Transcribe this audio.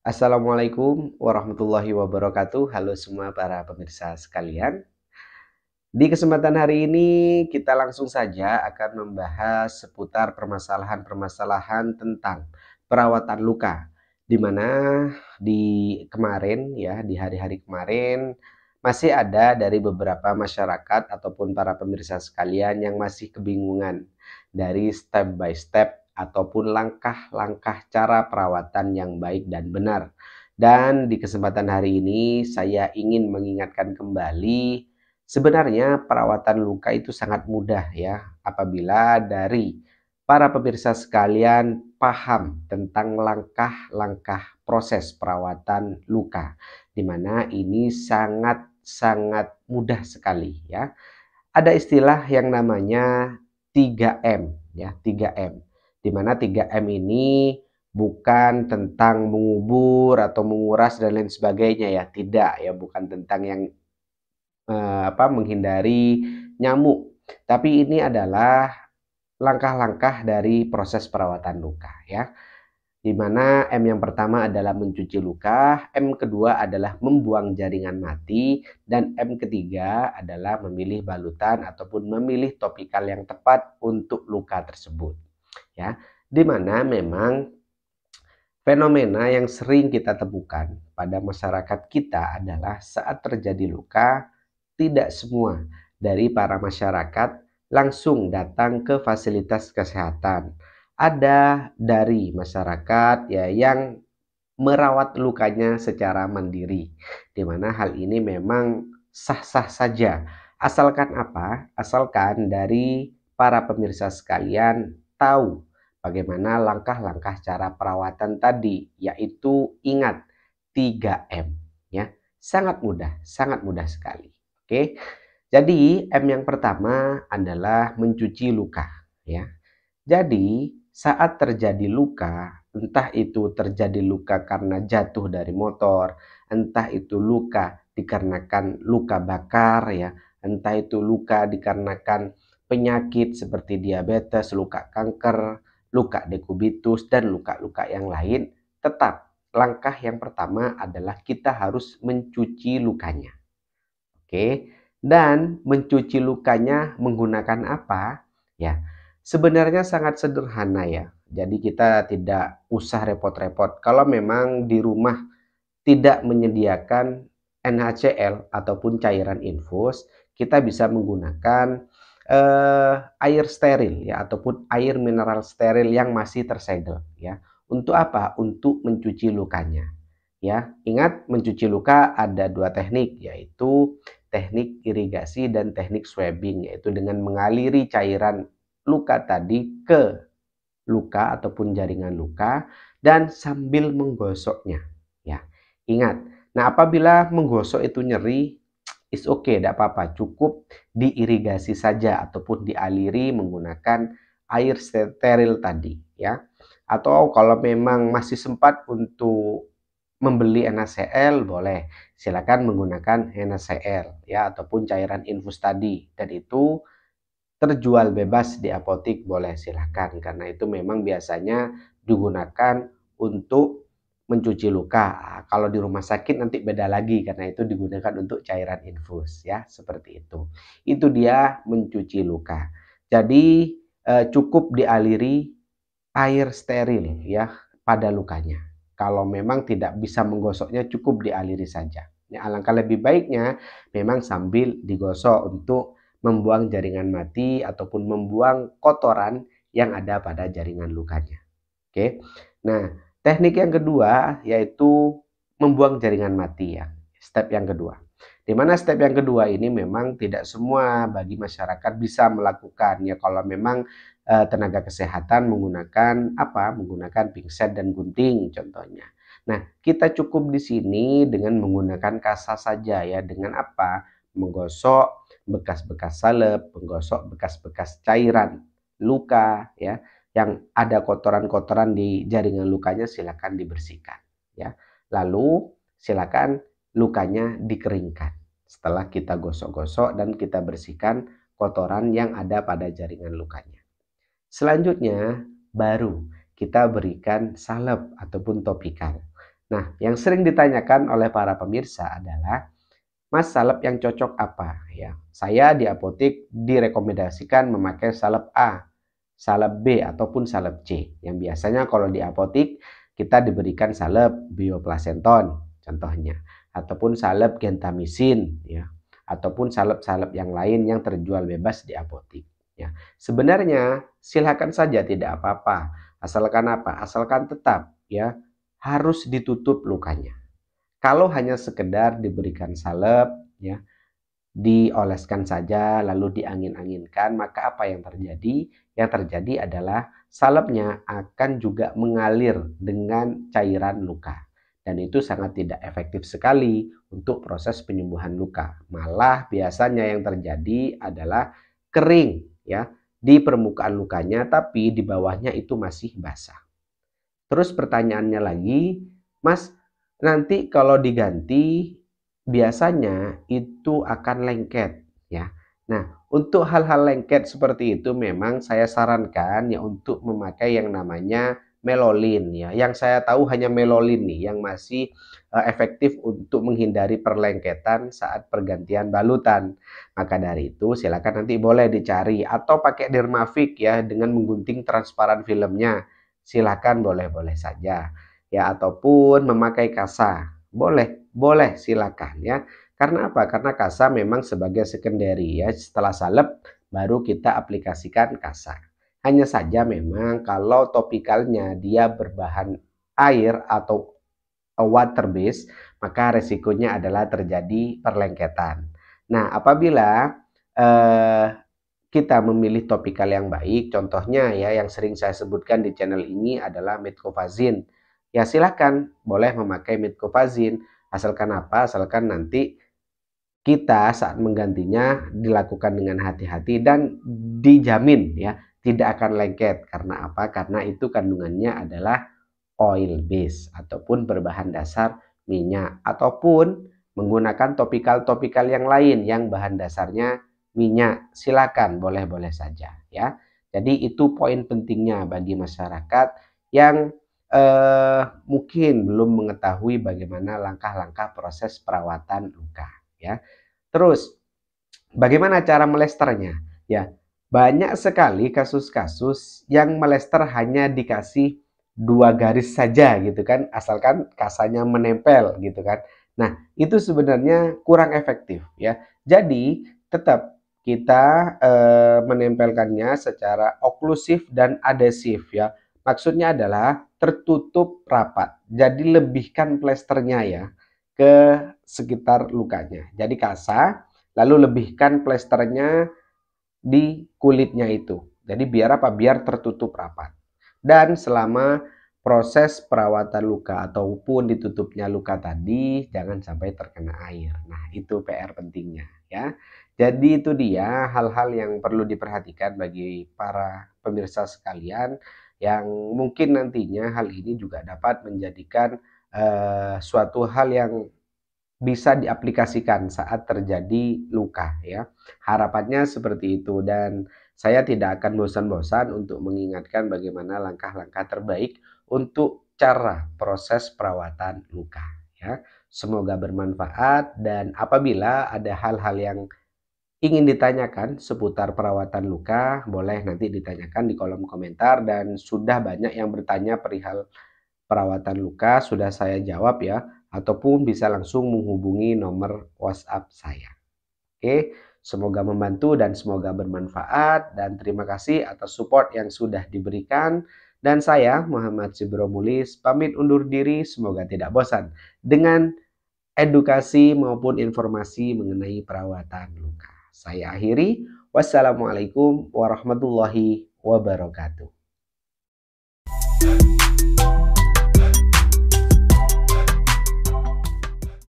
Assalamualaikum warahmatullahi wabarakatuh. Halo semua para pemirsa sekalian. Di kesempatan hari ini kita langsung saja akan membahas seputar permasalahan-permasalahan tentang perawatan luka. Di mana di hari-hari kemarin masih ada dari beberapa masyarakat ataupun para pemirsa sekalian yang masih kebingungan dari step by step ataupun langkah-langkah cara perawatan yang baik dan benar. Dan di kesempatan hari ini saya ingin mengingatkan kembali, sebenarnya perawatan luka itu sangat mudah ya, apabila dari para pemirsa sekalian paham tentang langkah-langkah proses perawatan luka, di mana ini sangat mudah sekali ya. Ada istilah yang namanya 3M ya, 3M. Di mana 3M ini bukan tentang mengubur atau menguras dan lain sebagainya ya, tidak ya, bukan tentang yang menghindari nyamuk. Tapi ini adalah langkah-langkah dari proses perawatan luka ya. Di mana M yang pertama adalah mencuci luka, M kedua adalah membuang jaringan mati, dan M ketiga adalah memilih balutan ataupun memilih topikal yang tepat untuk luka tersebut. Ya, di mana memang fenomena yang sering kita temukan pada masyarakat kita adalah saat terjadi luka, tidak semua dari para masyarakat langsung datang ke fasilitas kesehatan. Ada dari masyarakat ya yang merawat lukanya secara mandiri, di mana hal ini memang sah-sah saja. Asalkan apa? Asalkan dari para pemirsa sekalian tahu bagaimana langkah-langkah cara perawatan tadi, yaitu ingat 3M ya. Sangat mudah sekali. Oke. Jadi M yang pertama adalah mencuci luka ya. Jadi saat terjadi luka, entah itu terjadi luka karena jatuh dari motor, entah itu luka dikarenakan luka bakar ya, entah itu luka dikarenakan penyakit seperti diabetes, luka kanker, luka dekubitus, dan luka-luka yang lain, tetap langkah yang pertama adalah kita harus mencuci lukanya. Oke, dan mencuci lukanya menggunakan apa? Ya, sebenarnya sangat sederhana ya. Jadi kita tidak usah repot-repot. Kalau memang di rumah tidak menyediakan NaCl ataupun cairan infus, kita bisa menggunakan air steril ya, ataupun air mineral steril yang masih tersegel ya. Untuk apa? Untuk mencuci lukanya. Ya, ingat mencuci luka ada dua teknik, yaitu teknik irigasi dan teknik swabbing, yaitu dengan mengaliri cairan luka tadi ke luka ataupun jaringan luka dan sambil menggosoknya ya. Ingat, nah apabila menggosok itu nyeri, is okay, tidak apa-apa, cukup diirigasi saja ataupun dialiri menggunakan air steril tadi ya. Atau kalau memang masih sempat untuk membeli NaCl, boleh silakan menggunakan NaCl ya, ataupun cairan infus tadi, dan itu terjual bebas di apotik, boleh silahkan, karena itu memang biasanya digunakan untuk mencuci luka. Kalau di rumah sakit nanti beda lagi, karena itu digunakan untuk cairan infus ya, seperti itu. Itu dia mencuci luka. Jadi cukup dialiri air steril ya pada lukanya. Kalau memang tidak bisa menggosoknya, cukup dialiri saja. Ya, alangkah lebih baiknya memang sambil digosok untuk membuang jaringan mati ataupun membuang kotoran yang ada pada jaringan lukanya. Oke. Nah, teknik yang kedua yaitu membuang jaringan mati ya. Step yang kedua. Di mana step yang kedua ini memang tidak semua bagi masyarakat bisa melakukan ya, kalau memang tenaga kesehatan menggunakan menggunakan pingset dan gunting contohnya. Nah, kita cukup di sini dengan menggunakan kasa saja ya, dengan apa? Menggosok bekas-bekas salep, menggosok bekas-bekas cairan luka ya, yang ada kotoran-kotoran di jaringan lukanya, silakan dibersihkan ya. Lalu silakan lukanya dikeringkan. Setelah kita gosok-gosok dan kita bersihkan kotoran yang ada pada jaringan lukanya. Selanjutnya, baru kita berikan salep ataupun topikal. Nah, yang sering ditanyakan oleh para pemirsa adalah, Mas, salep yang cocok apa? Ya, saya di apotik direkomendasikan memakai salep A, salep B, ataupun salep C. Yang biasanya kalau di apotik kita diberikan salep bioplasenton, contohnya, ataupun salep gentamisin, ya, ataupun salep-salep yang lain yang terjual bebas di apotik. Ya, sebenarnya silakan saja, tidak apa-apa. Asalkan apa? Asalkan tetap ya harus ditutup lukanya. Kalau hanya sekedar diberikan salep, ya, dioleskan saja lalu diangin-anginkan, maka apa yang terjadi? Yang terjadi adalah salepnya akan juga mengalir dengan cairan luka. Dan itu sangat tidak efektif sekali untuk proses penyembuhan luka. Malah biasanya yang terjadi adalah kering ya di permukaan lukanya, tapi di bawahnya itu masih basah. Terus pertanyaannya lagi, Mas, nanti kalau diganti biasanya itu akan lengket ya. Nah, untuk hal-hal lengket seperti itu memang saya sarankan ya untuk memakai yang namanya melolin ya. Yang saya tahu hanya melolin nih yang masih efektif untuk menghindari perlengketan saat pergantian balutan. Maka dari itu silakan nanti boleh dicari atau pakai Dermafik ya dengan menggunting transparan filmnya. Silakan, boleh-boleh saja ya, ataupun memakai kasa. Boleh silakan ya. Karena apa? Karena kasa memang sebagai secondary ya. Setelah salep baru kita aplikasikan kasa. Hanya saja memang kalau topikalnya dia berbahan air atau water base, maka resikonya adalah terjadi perlengketan. Nah, apabila kita memilih topikal yang baik, contohnya ya yang sering saya sebutkan di channel ini adalah metcovazin. Ya silahkan, boleh memakai metcovazin, asalkan apa? Asalkan nanti kita saat menggantinya dilakukan dengan hati-hati dan dijamin ya tidak akan lengket. Karena apa? Karena itu kandungannya adalah oil base ataupun berbahan dasar minyak, ataupun menggunakan topikal-topikal yang lain yang bahan dasarnya minyak. Silakan, boleh-boleh saja ya. Jadi itu poin pentingnya bagi masyarakat yang mungkin belum mengetahui bagaimana langkah-langkah proses perawatan luka ya. Terus bagaimana cara melesternya? Ya, banyak sekali kasus-kasus yang melester hanya dikasih 2 garis saja gitu kan, asalkan kasanya menempel gitu kan. Nah, itu sebenarnya kurang efektif ya. Jadi, tetap kita menempelkannya secara oklusif dan adhesif ya. Maksudnya adalah tertutup rapat. Jadi lebihkan plesternya ya ke sekitar lukanya. Jadi kasa, lalu lebihkan plesternya di kulitnya itu. Jadi biar apa? Biar tertutup rapat. Dan selama proses perawatan luka ataupun ditutupnya luka tadi jangan sampai terkena air. Nah, itu PR pentingnya ya. Jadi itu dia hal-hal yang perlu diperhatikan bagi para pemirsa sekalian yang mungkin nantinya hal ini juga dapat menjadikan suatu hal yang bisa diaplikasikan saat terjadi luka ya. Harapannya seperti itu dan saya tidak akan bosan-bosan untuk mengingatkan bagaimana langkah-langkah terbaik untuk cara proses perawatan luka ya. Semoga bermanfaat dan apabila ada hal-hal yang ingin ditanyakan seputar perawatan luka, boleh nanti ditanyakan di kolom komentar dan sudah banyak yang bertanya perihal perawatan luka sudah saya jawab ya, ataupun bisa langsung menghubungi nomor WhatsApp saya. Oke, semoga membantu dan semoga bermanfaat dan terima kasih atas support yang sudah diberikan. Dan saya Muhammad Sibromulis pamit undur diri, semoga tidak bosan dengan edukasi maupun informasi mengenai perawatan luka. Saya akhiri, wassalamualaikum warahmatullahi wabarakatuh.